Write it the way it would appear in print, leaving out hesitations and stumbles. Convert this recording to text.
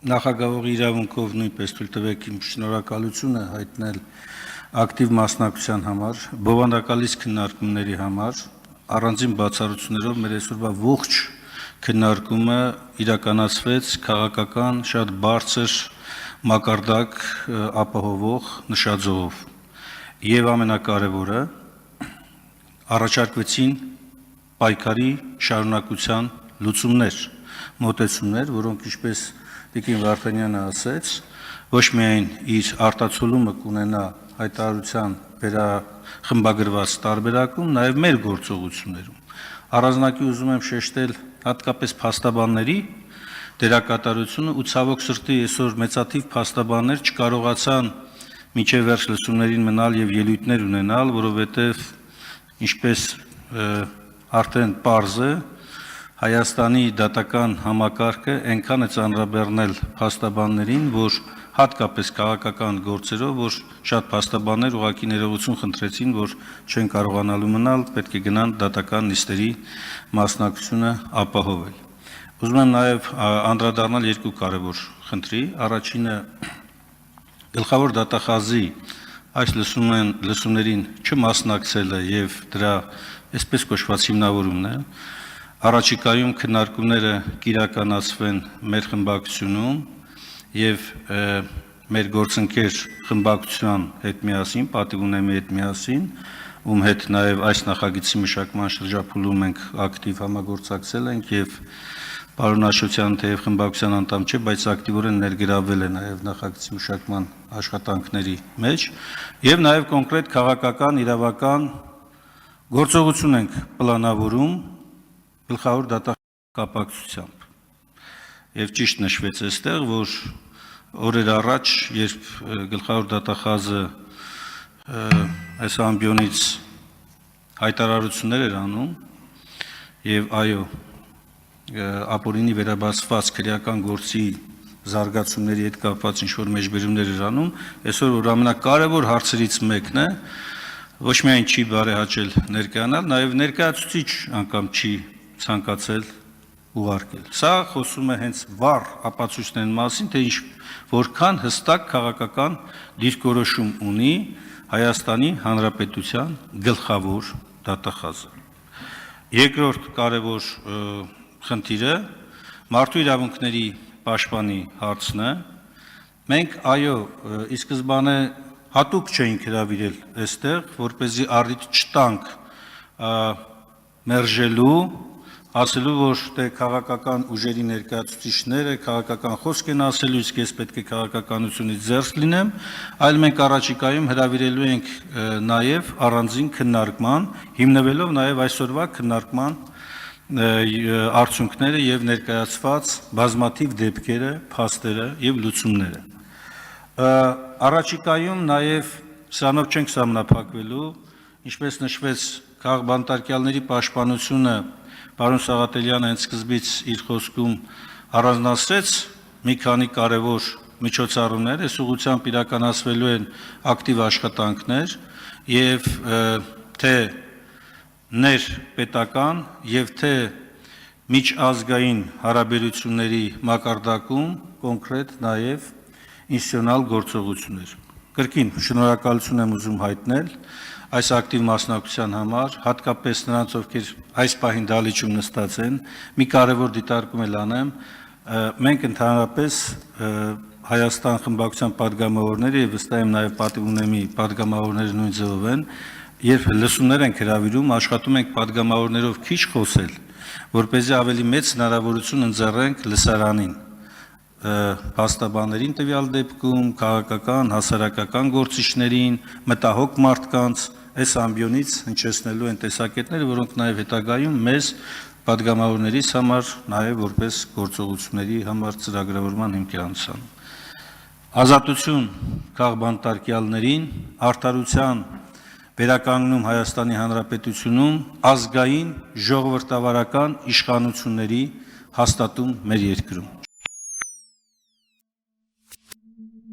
նախագահողի իրավունքով նույնպես թույլ տվեք իմ շնորհակալությունը հայտնել ակտիվ մասնակցության համար, բովանդակալից քննարկումների համար, առանձին բացառություններով մեր այսօրվա ողջ քննարկումը իրականացվեց քաղաքական շատ բարձր մակարդակ ապահովող նշաձողով եւ ամենակարևորը առաջարկվեցին պայքարի շարունակության լուծումներ, մոտեցումներ, որոնք ինչպես Տիկին Վարդանյանը ասեց, ոչ միայն իր արտացոլումը կունենա հայտարարության վերախմբագրված տարբերակում, նաև մեր գործողություններում։ Առանձնակի ուզում եմ շեշտել հատկապես փաստաբանների դերակատարությունը ու ցավոք սրտի այսօր մեծաթիվ փաստաբաններ չկարողացան մինչև վերջ լսումներին մնալ եւ ելույթներ ունենալ, որովհետեւ ինչպես արդեն պարզ է, Հայաստանի դատական համակարգը այնքան է ծանրաբեռնել փաստաբաններին, որ հատկապես քաղաքական գործերով, որ շատ փաստաբաններ ուղղակի ներողություն խնդրեցին, որ չեն կարողանալու մնալ, պետք է գնան դատական նիստերի մասնակցությունը ապահովել։ Ուզում եմ նաև անդրադառնալ երկու կարևոր խնդրի։ Առաջինը գլխավոր դատախազի այս լսումներին չմասնակցելը եւ դրա այսպես կոչված հիմնավորումն է։ Առաջիկայում քննարկումները կիրականացվեն մեր խմբակցությունում եւ մեր գործընկեր խմբակցության հետ միասին, պատիվ ունեմի հետ միասին, ում հետ նաեւ այս նախագծի մշակման շրջափուլում մենք ակտիվ համագործակցել ենք եւ պարոն Աշոտյանը թեև խմբակցության անդամ չէ, բայց ակտիվորեն ներգրավվել է նաեւ նախագծի մշակման աշխատանքների մեջ եւ նաեւ կոնկրետ քաղաքական իրավական գործողություն ենք պլանավորում գլխավոր դատակապակցությամբ։ Եվ ճիշտ նշվեց այստեղ, որ օրեր առաջ, երբ գլխավոր դատախազը այս ամբիոնից հայտարարություններ էր անում եւ այո, ապօրինի վերաբացված քրեական գործի զարգացումների հետ կապված ինչ-որ մեջբերումներ էր անում, այսօր որ ամենակարևոր հարցերից մեկն է, ոչ միայն չի բարեհաճել ներկայանալ, նաեւ ներկայացուցիչ անգամ չի ցանկացել ուղարկել։ Սա խոսում է հենց վառ ապացույցների մասին, թե որքան հստակ քաղաքական դիրքորոշում ունի Հայաստանի Հանրապետության գլխավոր դատախազը։ Երկրորդ կարևոր խնդիրը մարդու իրավունքների պաշտպանի հարցն է։ Մենք այո, ի սկզբանե հատուկ չէինք հրավիրել այստեղ, որպեսզի առիթ չտանք մերժելու, ասելու, որ թե քաղաքական ուժերի ներկայացուցիչները քաղաքական խոսք են ասելու, իսկ ես պետք է քաղաքականությունից զերծ լինեմ, այլ մենք առաջիկայում հրավիրելու ենք նաև առանձին քննարկման, հիմնվելով նաև այսօրվա քննարկման արդյունքները եւ ներկայացված բազմաթիվ դեպքերը, փաստերը եւ լուծումները։ Առաջիկայում նաև սրանով չենք սահմանափակվելու, ինչպես նշվեց քաղաքբանտարկյալների պաշտպանությունը Պարոն Սաղաթելյանը հենց սկզբից իր խոսքում առանձնացրեց մի քանի կարևոր միջոցառումներ, այս ուղղությամբ իրականացվելու են ակտիվ աշխատանքներ եւ թե ներպետական եւ թե միջազգային հարաբերությունների մակարդակում կոնկրետ նաեւ ինստիտուցիոնալ գործողություններ։ Կրկին շնորհակալություն եմ ուզում հայտնել այս ակտիվ մասնակցության համար, հատկապես նրանց, ովքեր այս պահին դալիճում նստած են, մի կարևոր դիտարկում էլ անեմ, մենք ընդհանրապես Հայաստան խմբակցության падգամավորները եւ վստահ եմ նաեւ պատիվ ունեմի падգամավորները նույն ձևով են, երբ լսումներ ենք հրավիրում, աշխատում ենք падգամավորներով քիչ խոսել, որպեսզի ավելի մեծ հնարավորություն ընձեռենք լսարանին, փաստաբաններին տվյալ դեպքում, քաղաքական, հասարակական գործիչներին, մտահոգ մարդկանց այս ամբիոնից հնչեցնելու են տեսակետները, որոնք նաև հետագայում մեզ падգամավորներից համար նաև որպես գործողությունների համար ծրագրավորման հիմք է անցանում։ Ազատություն քաղաքբանտարկյալներին, արդարության վերականգնում Հայաստանի Հանրապետությունում, ազգային ժողովրդավարական իշխանությունների հաստատում մեր երկրում։